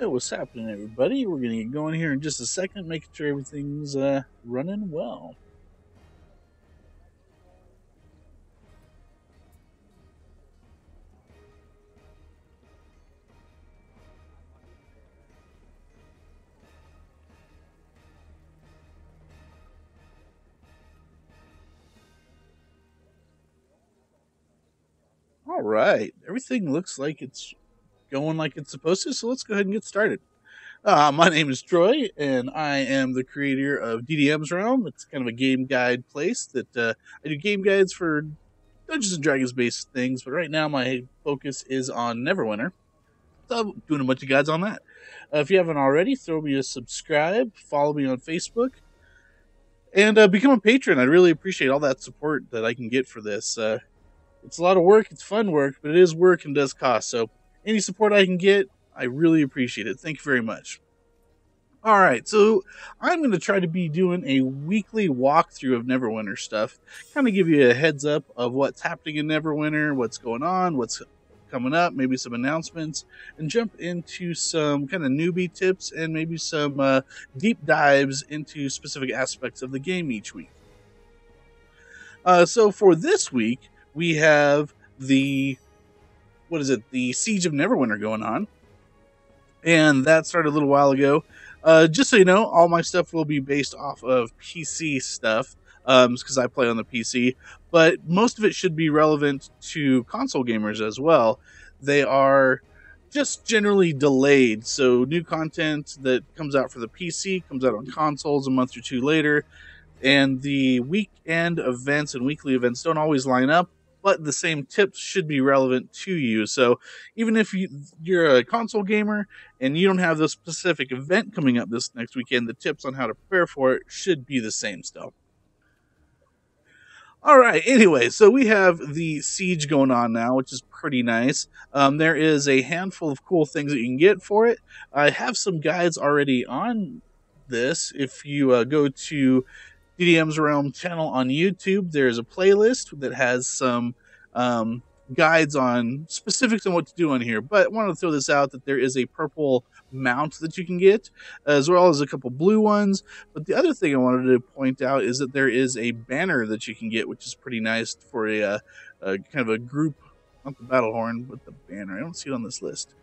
Hey, what's happening, everybody? We're gonna get going here in just a second, making sure everything's running well. All right, everything looks like it's going like it's supposed to, so let's go ahead and get started. My name is Troy, and I am the creator of DDM's Realm. It's kind of a game guide place that I do game guides for Dungeons and Dragons based things, but right now my focus is on Neverwinter. So I'm doing a bunch of guides on that. If you haven't already, throw me a subscribe, follow me on Facebook, and become a patron. I really appreciate all that support that I can get for this. It's a lot of work, it's fun work, but it is work and does cost. So any support I can get, I really appreciate it. Thank you very much. All right, so I'm going to try to be doing a weekly walkthrough of Neverwinter stuff, kind of give you a heads up of what's happening in Neverwinter, what's going on, what's coming up, maybe some announcements, and jump into some kind of newbie tips and maybe some deep dives into specific aspects of the game each week. So for this week, we have the Siege of Neverwinter going on, and that started a little while ago. Just so you know, all my stuff will be based off of PC stuff, because I play on the PC, but most of it should be relevant to console gamers as well. They are just generally delayed, so new content that comes out for the PC comes out on consoles a month or two later, and the weekend events and weekly events don't always line up, but the same tips should be relevant to you. So even if you're a console gamer and you don't have the specific event coming up this next weekend, the tips on how to prepare for it should be the same still. All right. Anyway, so we have the siege going on now, which is pretty nice. There is a handful of cool things that you can get for it. I have some guides already on this. If you go to DDM's Realm channel on YouTube, there's a playlist that has some guides on specifics on what to do on here. But I wanted to throw this out that there is a purple mount that you can get, as well as a couple blue ones. But the other thing I wanted to point out is that there is a banner that you can get, which is pretty nice for a kind of a group, not the battle horn, but the banner. I don't see it on this list.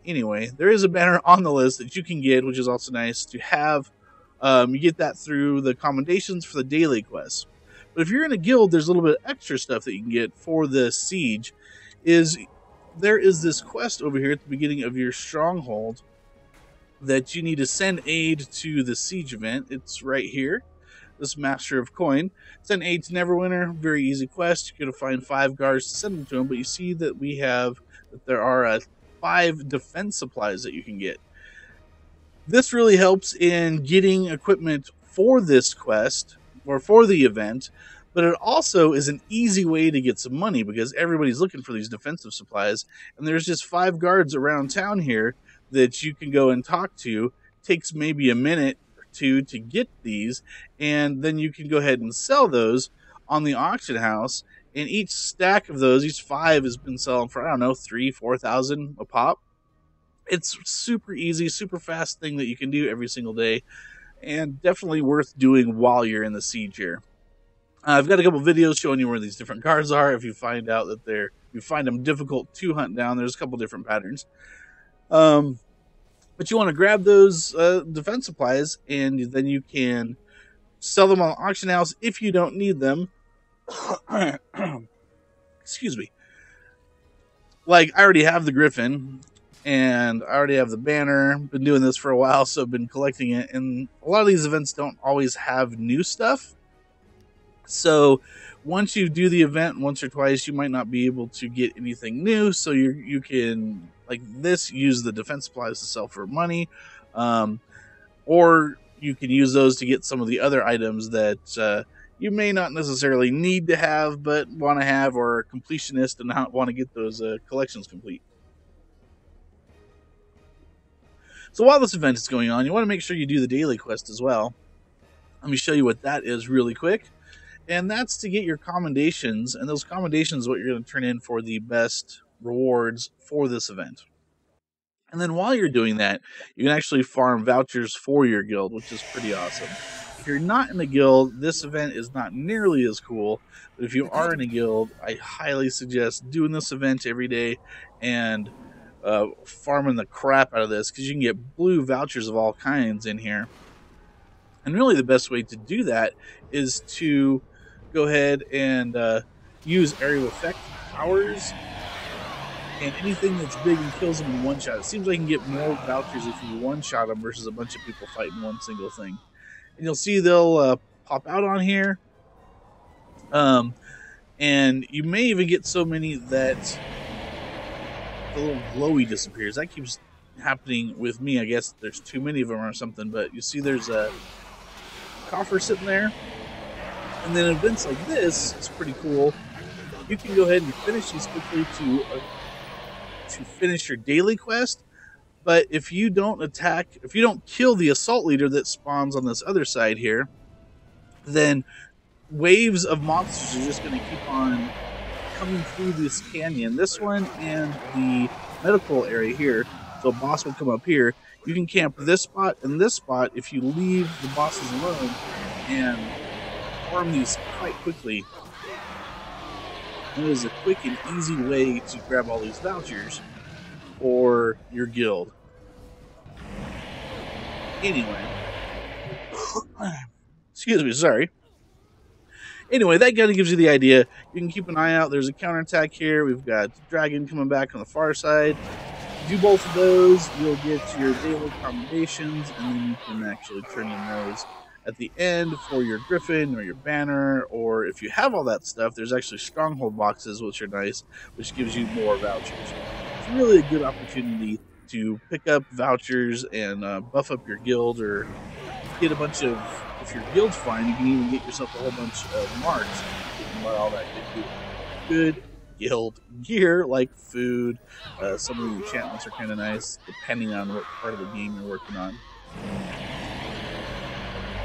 Anyway, there is a banner on the list that you can get, which is also nice to have. You get that through the commendations for the daily quests. But if you're in a guild, there's a little bit of extra stuff that you can get for the siege. There is this quest over here at the beginning of your stronghold that you need to send aid to the siege event. It's right here. This Master of Coin. Send aid to Neverwinter. Very easy quest. You're going to find 5 guards to send them to him. But you see that there are 5 defense supplies that you can get. This really helps in getting equipment for this quest or for the event, but it also is an easy way to get some money because everybody's looking for these defensive supplies, and there's just 5 guards around town here that you can go and talk to. Takes maybe a minute or two to get these, and then you can go ahead and sell those on the auction house, and each stack of those, each 5 has been selling for, I don't know, 3,000-4,000 a pop. It's super easy, super fast thing that you can do every single day, and definitely worth doing while you're in the siege here. I've got a couple videos showing you where these different cards are. If you find out that you find them difficult to hunt down, there's a couple different patterns. But you want to grab those defense supplies, and then you can sell them on the auction house if you don't need them. Excuse me. Like, I already have the Griffin, and I already have the banner. Been doing this for a while, so I've been collecting it. And a lot of these events don't always have new stuff. So once you do the event once or twice, you might not be able to get anything new. So you can, like this, use the defense supplies to sell for money. Or you can use those to get some of the other items that you may not necessarily need to have, but want to have, or are completionist and not want to get those collections complete. So while this event is going on, you want to make sure you do the daily quest as well. Let me show you what that is really quick. And that's to get your commendations, and those commendations are what you're going to turn in for the best rewards for this event. And then while you're doing that, you can actually farm vouchers for your guild, which is pretty awesome. If you're not in a guild, this event is not nearly as cool. But if you are in a guild, I highly suggest doing this event every day and farming the crap out of this because you can get blue vouchers of all kinds in here. And really, the best way to do that is to go ahead and use area effect powers and anything that's big and kills them in one shot. It seems like you can get more vouchers if you one shot them versus a bunch of people fighting one single thing. And you'll see they'll pop out on here. And you may even get so many that the little glowy disappears. That keeps happening with me. I guess there's too many of them or something. But you see there's a coffer sitting there. And then events like this, it's pretty cool. You can go ahead and finish these quickly to finish your daily quest. But if you don't kill the assault leader that spawns on this other side here, then waves of monsters are just going to keep on coming through this canyon. This one and the medical area here. So a boss will come up here. You can camp this spot and this spot if you leave the bosses alone and farm these quite quickly. It is a quick and easy way to grab all these vouchers for your guild. Anyway. Excuse me, sorry. Anyway, that kind of gives you the idea. You can keep an eye out. There's a counterattack here. We've got Dragon coming back on the far side. Do both of those, you'll get your daily commendations, and then you can actually turn in those at the end for your Griffin or your Banner, or if you have all that stuff, there's actually Stronghold boxes, which are nice, which gives you more vouchers. It's really a good opportunity to pick up vouchers and buff up your guild, or get a bunch of, if your guild's fine, you can even get yourself a whole bunch of marks. You can buy all that good guild gear, like food. Some of the enchantments are kind of nice, depending on what part of the game you're working on.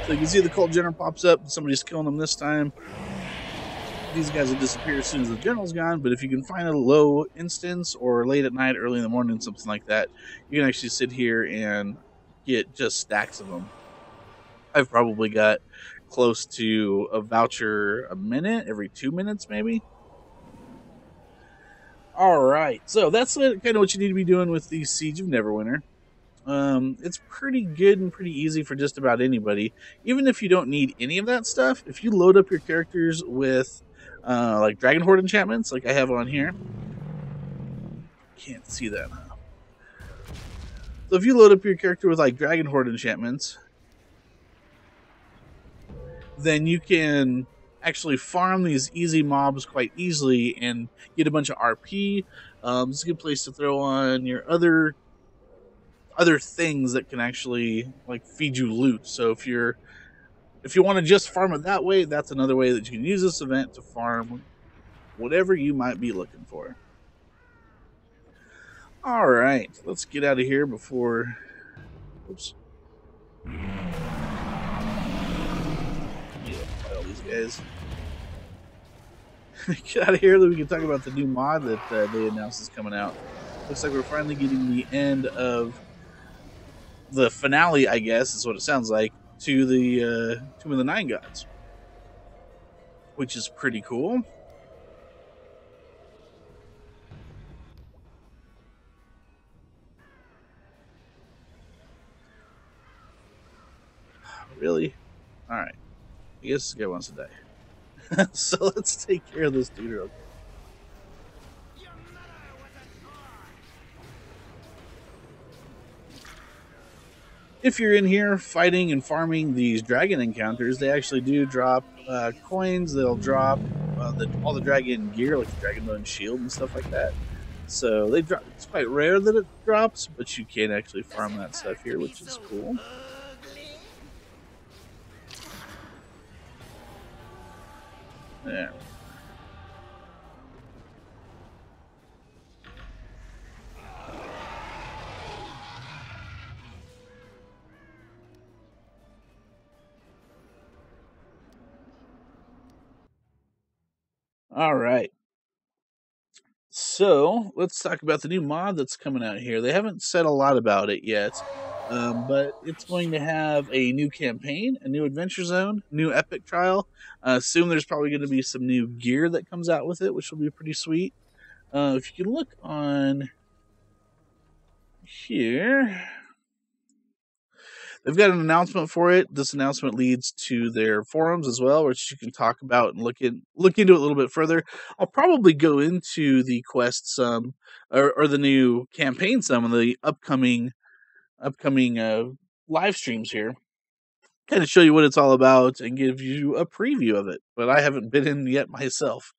So you can see the cult general pops up. Somebody's killing them this time. These guys will disappear as soon as the general's gone, but if you can find a low instance or late at night, early in the morning, something like that, you can actually sit here and get just stacks of them. I've probably got close to a voucher a minute, every 2 minutes maybe. Alright, so that's kind of what you need to be doing with the Siege of Neverwinter. It's pretty good and pretty easy for just about anybody. Even if you don't need any of that stuff, if you load up your characters with like Dragon Horde enchantments, like I have on here. Can't see that now. So if you load up your character with like Dragon Horde enchantments, then you can actually farm these easy mobs quite easily and get a bunch of RP. It's a good place to throw on your other things that can actually like feed you loot. So if you want to just farm it that way, that's another way that you can use this event to farm whatever you might be looking for. All right, let's get out of here before. Oops. All these guys. Get out of here, then we can talk about the new mod that they announced is coming out. Looks like we're finally getting the end of the finale, I guess, is what it sounds like, to the Tomb of the Nine Gods, which is pretty cool. Really? Alright. I guess this guy wants to die. So let's take care of this dude real quick. If you're in here fighting and farming these dragon encounters, they actually do drop coins. They'll drop all the dragon gear, like the dragon bone shield and stuff like that. So they drop. It's quite rare that it drops, but you can actually farm that stuff here, which is cool. There. All right. So let's talk about the new mod that's coming out here. They haven't said a lot about it yet, but it's going to have a new campaign, a new adventure zone, new epic trial. Soon there's probably going to be some new gear that comes out with it, which will be pretty sweet. If you can look on here, they've got an announcement for it. This announcement leads to their forums as well, which you can talk about and look into it a little bit further. I'll probably go into the quest some or the new campaign some of the upcoming live streams here. Kind of show you what it's all about and give you a preview of it. But I haven't been in yet myself.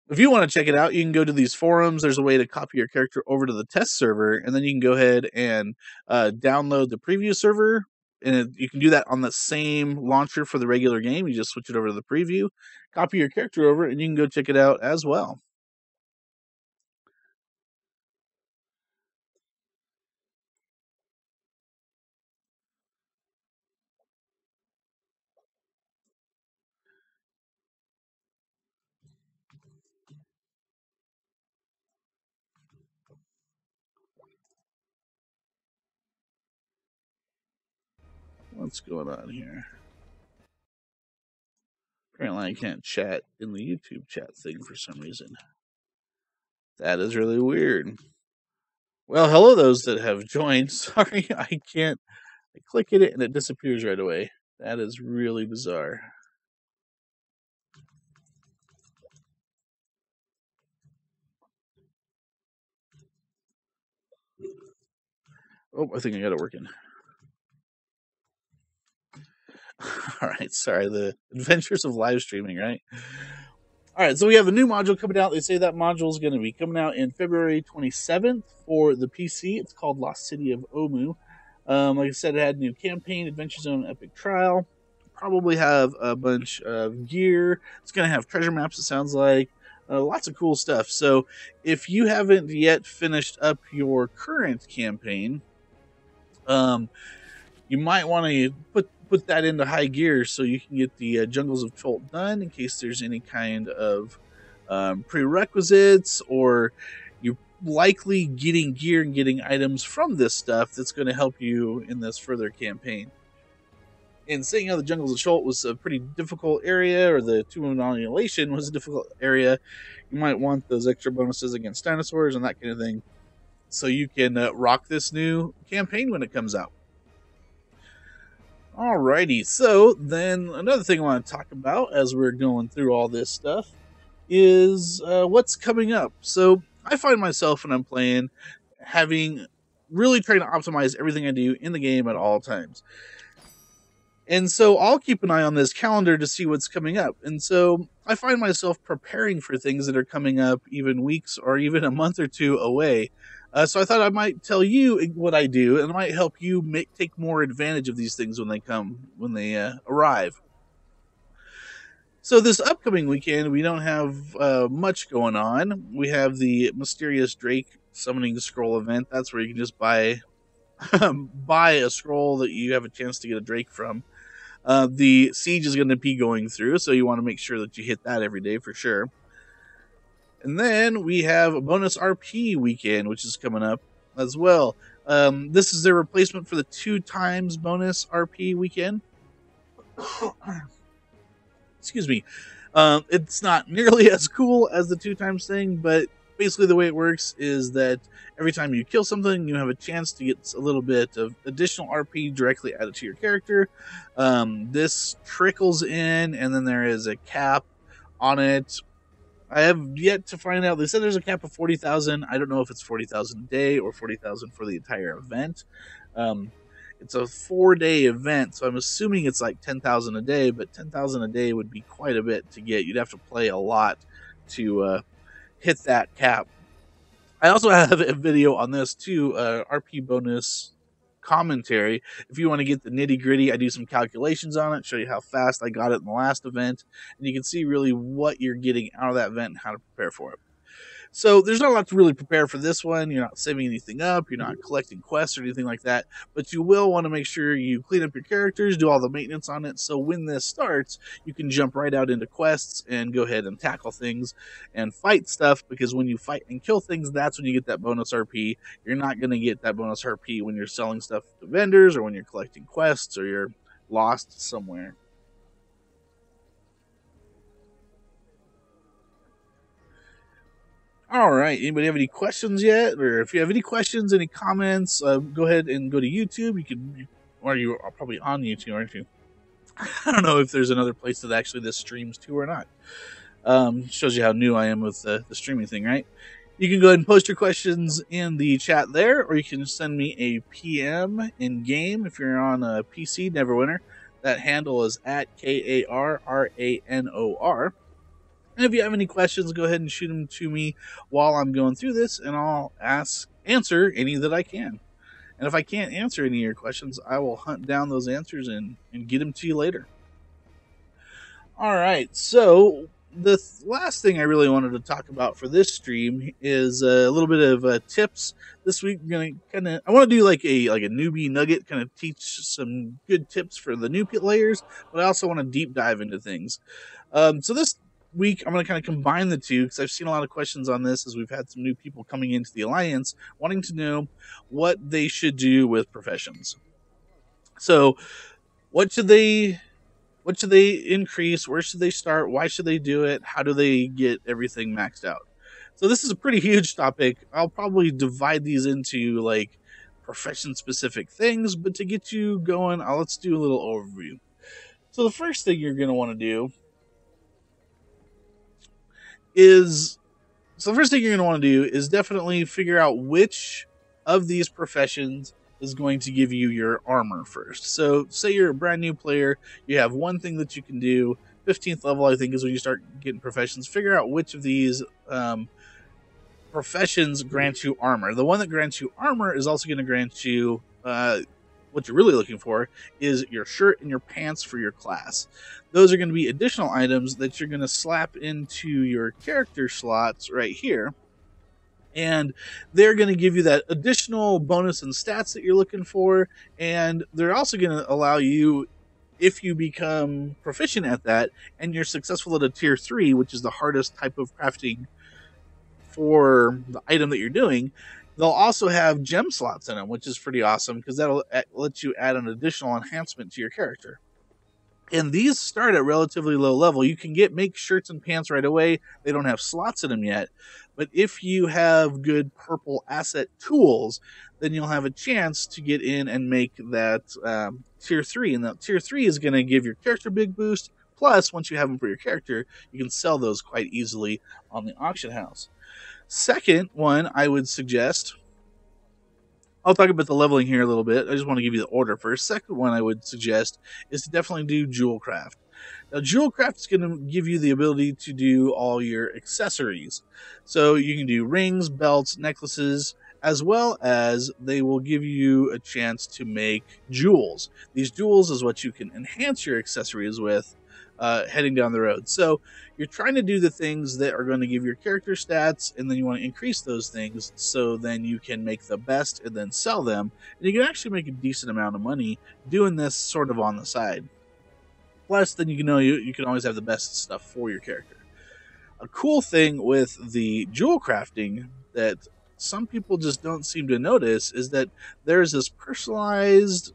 If you want to check it out, you can go to these forums. There's a way to copy your character over to the test server, and then you can go ahead and download the preview server. And you can do that on the same launcher for the regular game. You just switch it over to the preview, copy your character over, and you can go check it out as well. What's going on here? Apparently, I can't chat in the YouTube chat thing for some reason. That is really weird. Well, hello, those that have joined. Sorry, I can't. I click it and it disappears right away. That is really bizarre. Oh, I think I got it working. All right, sorry. The adventures of live streaming, right? All right, so we have a new module coming out. They say that module is going to be coming out in February 27th for the PC. It's called Lost City of Omu. Like I said, it had a new campaign, Adventure Zone, Epic Trial. Probably have a bunch of gear. It's going to have treasure maps, it sounds like. Lots of cool stuff. So if you haven't yet finished up your current campaign, you might want to put that into high gear so you can get the Jungles of Cholt done in case there's any kind of prerequisites, or you're likely getting gear and getting items from this stuff that's going to help you in this further campaign. And seeing how the Jungles of Cholt was a pretty difficult area, or the Tomb of Annihilation was a difficult area, you might want those extra bonuses against dinosaurs and that kind of thing, so you can rock this new campaign when it comes out. Alrighty, so then another thing I want to talk about as we're going through all this stuff is what's coming up. So I find myself when I'm playing having really trying to optimize everything I do in the game at all times. And so I'll keep an eye on this calendar to see what's coming up. And so I find myself preparing for things that are coming up even weeks or even a month or two away. So I thought I might tell you what I do, and it might help you take more advantage of these things when they arrive. So this upcoming weekend, we don't have much going on. We have the Mysterious Drake Summoning Scroll event. That's where you can just buy buy a scroll that you have a chance to get a Drake from. The siege is going to be going through, so you want to make sure that you hit that every day for sure. And then we have a bonus RP weekend, which is coming up as well. This is their replacement for the 2 times bonus RP weekend. Excuse me. It's not nearly as cool as the 2 times thing, but basically the way it works is that every time you kill something, you have a chance to get a little bit of additional RP directly added to your character. This trickles in, and then there is a cap on it. I have yet to find out. They said there's a cap of 40,000. I don't know if it's 40,000 a day or 40,000 for the entire event. It's a 4-day event, so I'm assuming it's like 10,000 a day, but 10,000 a day would be quite a bit to get. You'd have to play a lot to hit that cap. I also have a video on this too, RP bonus commentary. If you want to get the nitty gritty, I do some calculations on it, show you how fast I got it in the last event, and you can see really what you're getting out of that event and how to prepare for it. So there's not a lot to really prepare for this one. You're not saving anything up, you're not collecting quests or anything like that, but you will want to make sure you clean up your characters, do all the maintenance on it, so when this starts, you can jump right out into quests and go ahead and tackle things and fight stuff, because when you fight and kill things, that's when you get that bonus RP. You're not going to get that bonus RP when you're selling stuff to vendors or when you're collecting quests or you're lost somewhere. All right. Anybody have any questions yet? Or if you have any questions, any comments, go ahead and go to YouTube. You can, or you are probably on YouTube, aren't you? I don't know if there's another place that actually this streams to or not. Shows you how new I am with the streaming thing, right? You can go ahead and post your questions in the chat there, or you can send me a PM in game if you're on a PC Neverwinter. That handle is at KARRANOR. And if you have any questions, go ahead and shoot them to me while I'm going through this, and I'll answer any that I can. And if I can't answer any of your questions, I will hunt down those answers and get them to you later. All right, so the last thing I really wanted to talk about for this stream is a little bit of tips. This week, I want to do like a newbie nugget, kind of teach some good tips for the new players, but I also want to deep dive into things. So this week, I'm going to kind of combine the two, because I've seen a lot of questions on this as we've had some new people coming into the Alliance wanting to know what they should do with professions. So what should they increase? Where should they start? Why should they do it? How do they get everything maxed out? So this is a pretty huge topic. I'll probably divide these into like profession specific things, but to get you going, let's do a little overview. So the first thing you're going to want to do is definitely figure out which of these professions is going to give you your armor first. So say you're a brand new player, you have one thing that you can do. 15th level, I think, is when you start getting professions. Figure out which of these professions grant you armor. The one that grants you armor is also going to grant you what you're really looking for is your shirt and your pants for your class. Those are going to be additional items that you're going to slap into your character slots right here. And they're going to give you that additional bonus and stats that you're looking for. And they're also going to allow you, if you become proficient at that and you're successful at a tier 3, which is the hardest type of crafting for the item that you're doing, they'll also have gem slots in them, which is pretty awesome because that'll let you add an additional enhancement to your character. And these start at relatively low level. You can make shirts and pants right away. They don't have slots in them yet. But if you have good purple asset tools, then you'll have a chance to get in and make that tier 3. And that tier 3 is going to give your character a big boost. Plus, once you have them for your character, you can sell those quite easily on the auction house. Second one I would suggest, I'll talk about the leveling here a little bit. I just want to give you the order first. Second one I would suggest is to definitely do jewel craft. Now, jewel craft is going to give you the ability to do all your accessories. So you can do rings, belts, necklaces, as well as they will give you a chance to make jewels. These jewels is what you can enhance your accessories with heading down the road. So you're trying to do the things that are going to give your character stats, and then you want to increase those things so then you can make the best and then sell them. And you can actually make a decent amount of money doing this sort of on the side. Plus, then you can always have the best stuff for your character. A cool thing with the jewel crafting that some people just don't seem to notice is that there's this personalized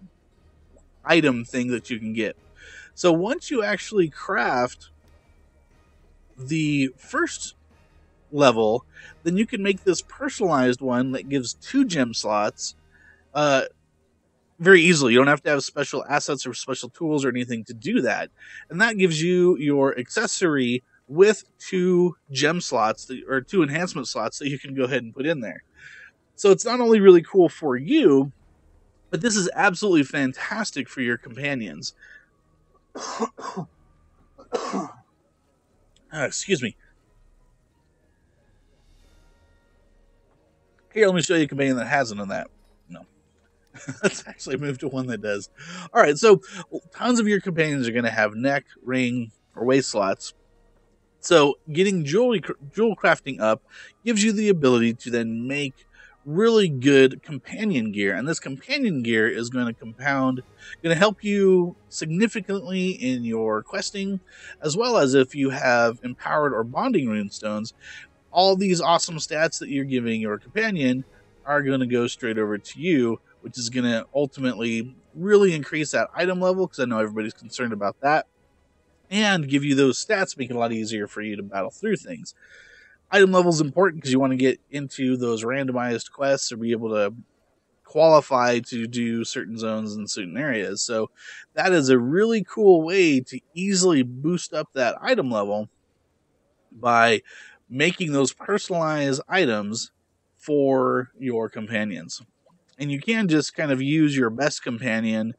item thing that you can get. So once you actually craft the first level, then you can make this personalized one that gives 2 gem slots very easily. You don't have to have special assets or special tools or anything to do that. And that gives you your accessory with 2 gem slots or 2 enhancement slots that you can go ahead and put in there. So it's not only really cool for you, but this is absolutely fantastic for your companions. Excuse me. Here, let me show you a companion that has none of that. No. Let's actually move to one that does. Alright, so tons of your companions are going to have neck, ring, or waist slots. So getting jewel crafting up gives you the ability to then make really good companion gear, and this companion gear is going to help you significantly in your questing, as well as if you have empowered or bonding runestones. All these awesome stats that you're giving your companion are going to go straight over to you, which is going to ultimately really increase that item level, because I know everybody's concerned about that, and give you those stats, make it a lot easier for you to battle through things. Item level is important because you want to get into those randomized quests or be able to qualify to do certain zones in certain areas. So that is a really cool way to easily boost up that item level by making those personalized items for your companions. And you can just kind of use your best companion,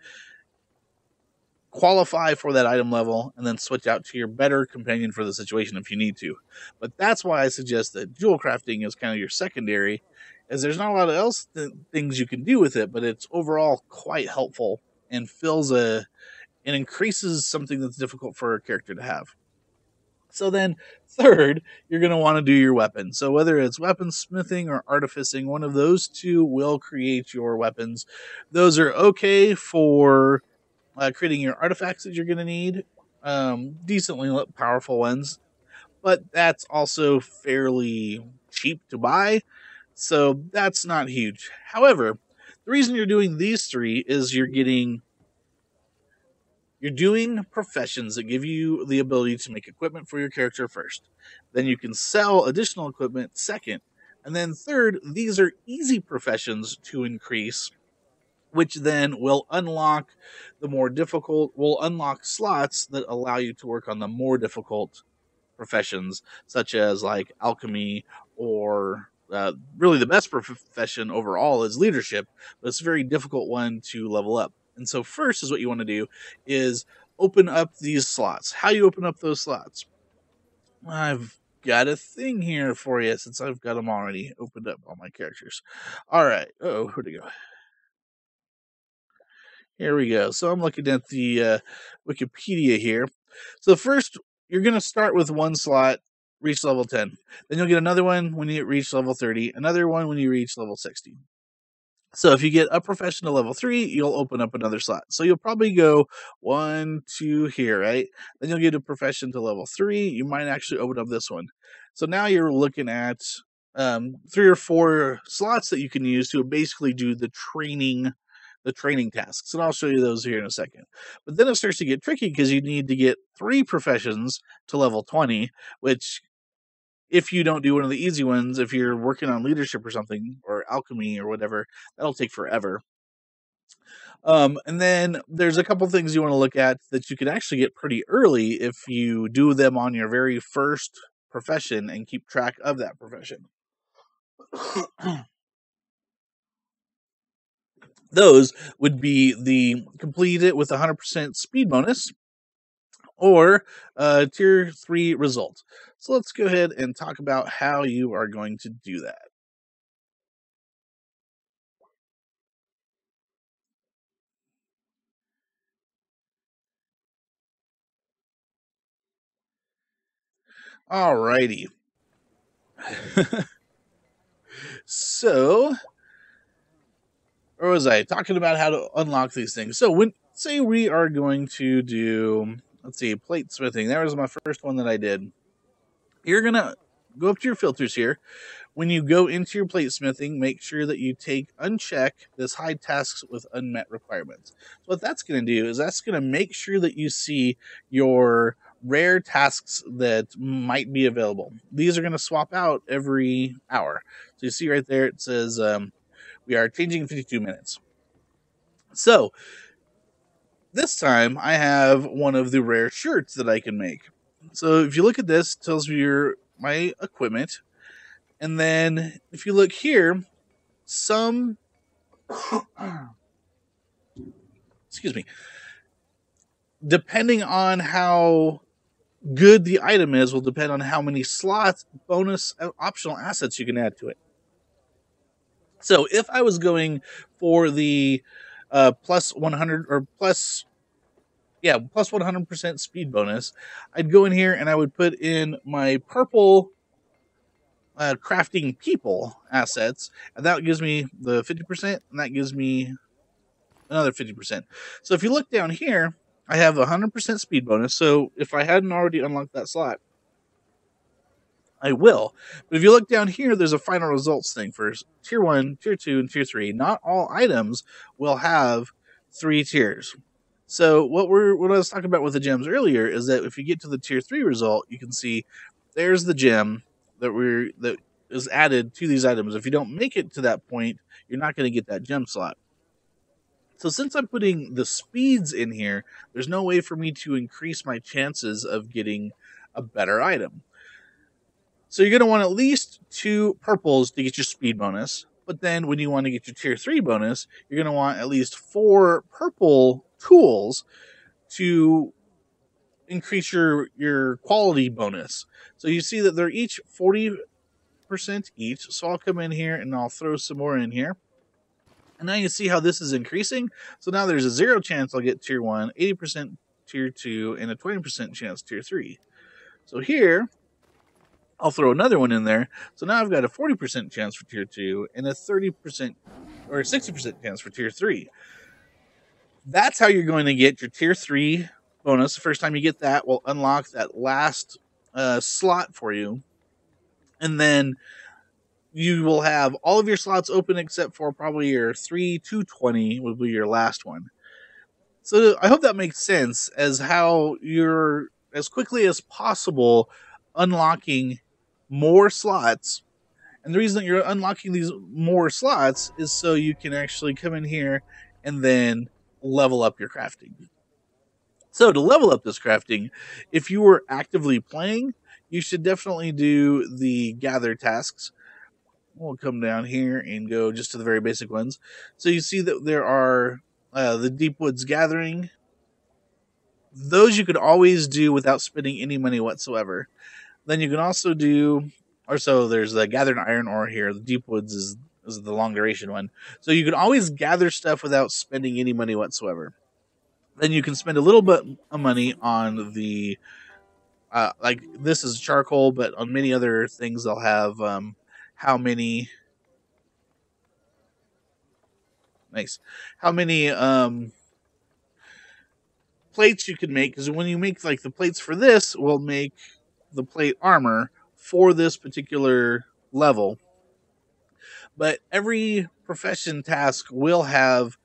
qualify for that item level, and then switch out to your better companion for the situation if you need to. But that's why I suggest that jewel crafting is kind of your secondary, as there's not a lot of things you can do with it, but it's overall quite helpful and and increases something that's difficult for a character to have. So then, third, you're going to want to do your weapon. So whether it's weaponsmithing or artificing, one of those two will create your weapons. Those are okay for creating your artifacts that you're going to need, decently powerful ones, but that's also fairly cheap to buy, so that's not huge. However, the reason you're doing these three is you're doing professions that give you the ability to make equipment for your character first. Then you can sell additional equipment second. And then third, these are easy professions to increase, which then will unlock slots that allow you to work on the more difficult professions, such as like alchemy, or really the best profession overall is leadership, but it's a very difficult one to level up. And so first is what you want to do is open up these slots. How you open up those slots? I've got a thing here for you, since I've got them already opened up, all my characters. All right. Oh, where'd it go? Here we go. So I'm looking at the Wikipedia here. So first, you're going to start with one slot, reach level 10. Then you'll get another one when you reach level 30, another one when you reach level 60. So if you get a profession to level 3, you'll open up another slot. So you'll probably go 1, 2 here, right? Then you'll get a profession to level 3. You might actually open up this one. So now you're looking at 3 or 4 slots that you can use to basically do the training tasks. And I'll show you those here in a second. But then it starts to get tricky because you need to get 3 professions to level 20, which, if you don't do one of the easy ones, if you're working on leadership or something, or alchemy or whatever, that'll take forever. And then there's a couple things you want to look at that you can actually get pretty early if you do them on your very first profession and keep track of that profession. Those would be the complete it with 100% speed bonus, or tier 3 result. So let's go ahead and talk about how you are going to do that. Alrighty. So, or was I talking about how to unlock these things? So when, say we are going to do, let's see, plate smithing. That was my first one that I did. You're gonna go up to your filters here. When you go into your plate smithing, make sure that you uncheck this hide tasks with unmet requirements. So what that's going to do is that's going to make sure that you see your rare tasks that might be available. These are going to swap out every hour. So you see right there, it says we are changing in 52 minutes. So this time I have one of the rare shirts that I can make. So if you look at this, it tells you my equipment. And then if you look here, some excuse me, depending on how good the item is, will depend on how many slots, bonus, optional assets you can add to it. So if I was going for the plus 100 or plus Yeah, plus 100% speed bonus. I'd go in here and I would put in my purple crafting people assets, and that gives me the 50%, and that gives me another 50%. So if you look down here, I have a 100% speed bonus. So if I hadn't already unlocked that slot, I will. But if you look down here, there's a final results thing for tier 1, tier 2, and tier 3. Not all items will have 3 tiers. So what I was talking about with the gems earlier is that if you get to the tier 3 result, you can see there's the gem that is added to these items. If you don't make it to that point, you're not going to get that gem slot. So since I'm putting the speeds in here, there's no way for me to increase my chances of getting a better item. So you're going to want at least 2 purples to get your speed bonus. But then when you want to get your tier 3 bonus, you're going to want at least 4 purple tools to increase your quality bonus. So you see that they're each 40% each. So I'll come in here and I'll throw some more in here. And now you see how this is increasing. So now there's a 0 chance I'll get tier 1, 80% tier 2, and a 20% chance tier 3. So here, I'll throw another one in there. So now I've got a 40% chance for tier 2 and a 30% or a 60% chance for tier 3. That's how you're going to get your tier 3 bonus. The first time you get that, will unlock that last slot for you. And then you will have all of your slots open except for probably your 3 to 20 will be your last one. So I hope that makes sense as how you're as quickly as possible unlocking more slots. And the reason that you're unlocking these more slots is so you can actually come in here and then level up your crafting. So to level up this crafting, if you were actively playing, you should definitely do the gather tasks. We'll come down here and go just to the very basic ones. So you see that there are the Deep Woods Gathering. Those you could always do without spending any money whatsoever. Then you can also do, or so there's the Gathered Iron Ore here. The Deep Woods is the long duration one. So you can always gather stuff without spending any money whatsoever. Then you can spend a little bit of money on the, like this is charcoal, but on many other things they'll have how many nice how many plates you can make, because when you make like the plates for this will make the plate armor for this particular level. But every profession task will have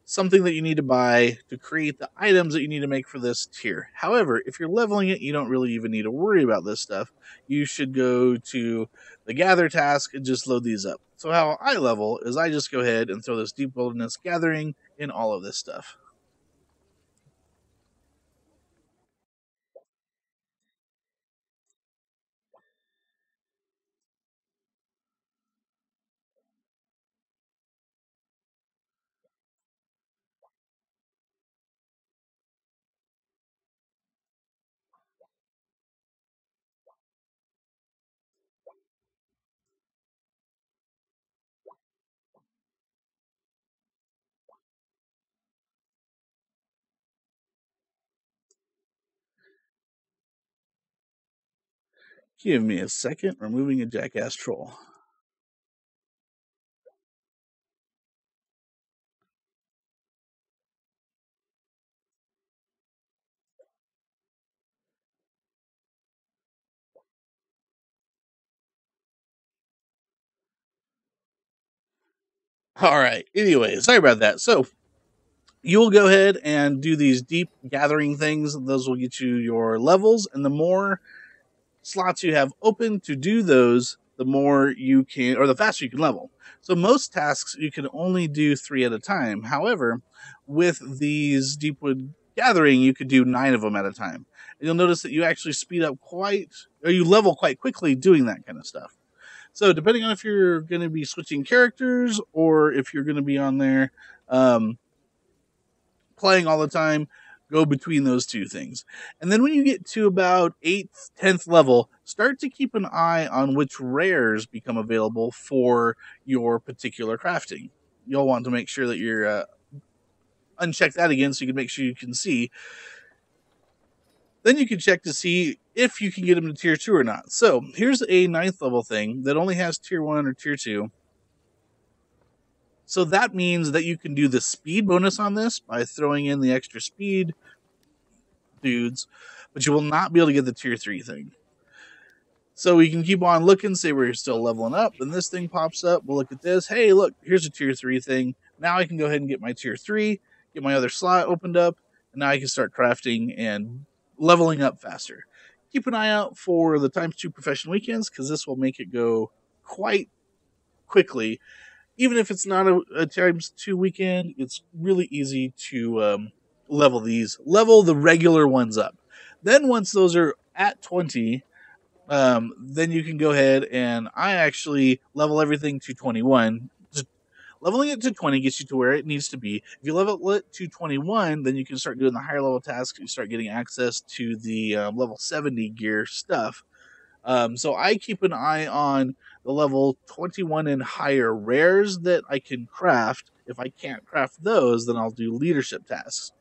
something that you need to buy to create the items that you need to make for this tier. However, if you're leveling it, you don't really even need to worry about this stuff. You should go to the gather task and just load these up. So how I level is I just go ahead and throw this Deep Wilderness Gathering in all of this stuff. Give me a second, removing a jackass troll. All right. Anyway, sorry about that. So you'll go ahead and do these deep gathering things. Those will get you your levels, and the more slots you have open to do those, the more you can, or the faster you can level. So most tasks you can only do 3 at a time. However, with these Deepwood Gathering, you could do 9 of them at a time. And you'll notice that you actually speed up or you level quite quickly doing that kind of stuff. So depending on if you're going to be switching characters or if you're going to be on there um, playing all the time, go between those two things. And then when you get to about 8th, 10th level, start to keep an eye on which rares become available for your particular crafting. You'll want to make sure that you're uncheck that again so you can make sure you can see. Then you can check to see if you can get them to tier 2 or not. So here's a ninth level thing that only has tier 1 or tier 2. So that means that you can do the speed bonus on this by throwing in the extra speed dudes, but you will not be able to get the tier 3 thing. So we can keep on looking, say we're still leveling up, and this thing pops up. We'll look at this. Hey, look, here's a tier 3 thing. Now I can go ahead and get my tier 3, get my other slot opened up, and now I can start crafting and leveling up faster. Keep an eye out for the ×2 profession weekends, because this will make it go quite quickly. Even if it's not a ×2 weekend, it's really easy to level the regular ones up. Then once those are at 20, then you can go ahead and I actually level everything to 21. Just leveling it to 20 gets you to where it needs to be. If you level it to 21, then you can start doing the higher level tasks. You start getting access to the level 70 gear stuff. So I keep an eye on the level 21 and higher rares that I can craft. If I can't craft those, then I'll do leadership tasks.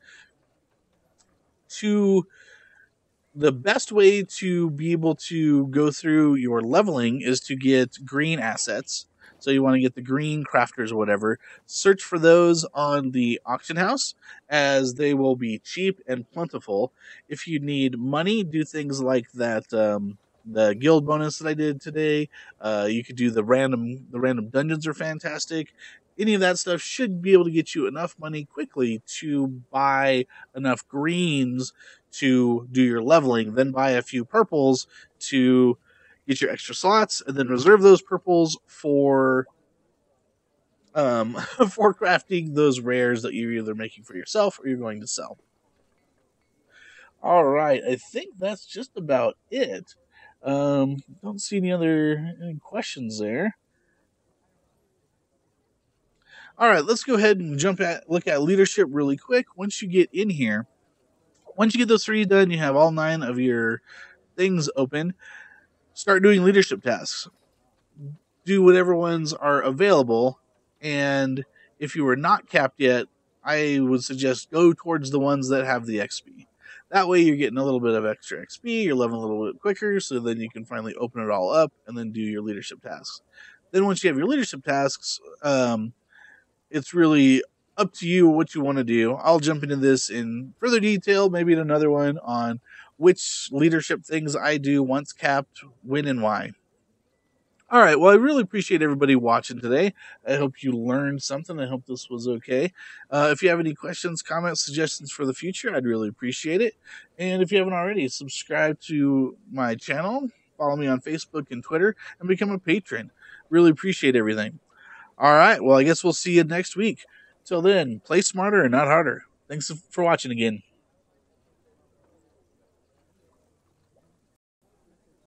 The best way to be able to go through your leveling is to get green assets. So you want to get the green crafters or whatever. Search for those on the auction house, as they will be cheap and plentiful. If you need money, do things like that. The guild bonus that I did today. You could do the random dungeons are fantastic. Any of that stuff should be able to get you enough money quickly to buy enough greens to do your leveling, then buy a few purples to get your extra slots, and then reserve those purples for for crafting those rares that you're either making for yourself or you're going to sell. All right, I think that's just about it. Don't see any questions there. All right, let's go ahead and look at leadership really quick. Once you get in here, once you get those 3 done, you have all 9 of your things open. Start doing leadership tasks. Do whatever ones are available, and if you are not capped yet, I would suggest go towards the ones that have the XP. That way you're getting a little bit of extra XP, you're leveling a little bit quicker, so then you can finally open it all up and then do your leadership tasks. Then once you have your leadership tasks, it's really up to you what you want to do. I'll jump into this in further detail, maybe in another one, on which leadership things I do once capped, when and why. All right, well, I really appreciate everybody watching today. I hope you learned something. I hope this was okay. If you have any questions, comments, suggestions for the future, I'd really appreciate it. And if you haven't already, subscribe to my channel, follow me on Facebook and Twitter, and become a patron. Really appreciate everything. All right, well, I guess we'll see you next week. Till then, play smarter and not harder. Thanks for watching again.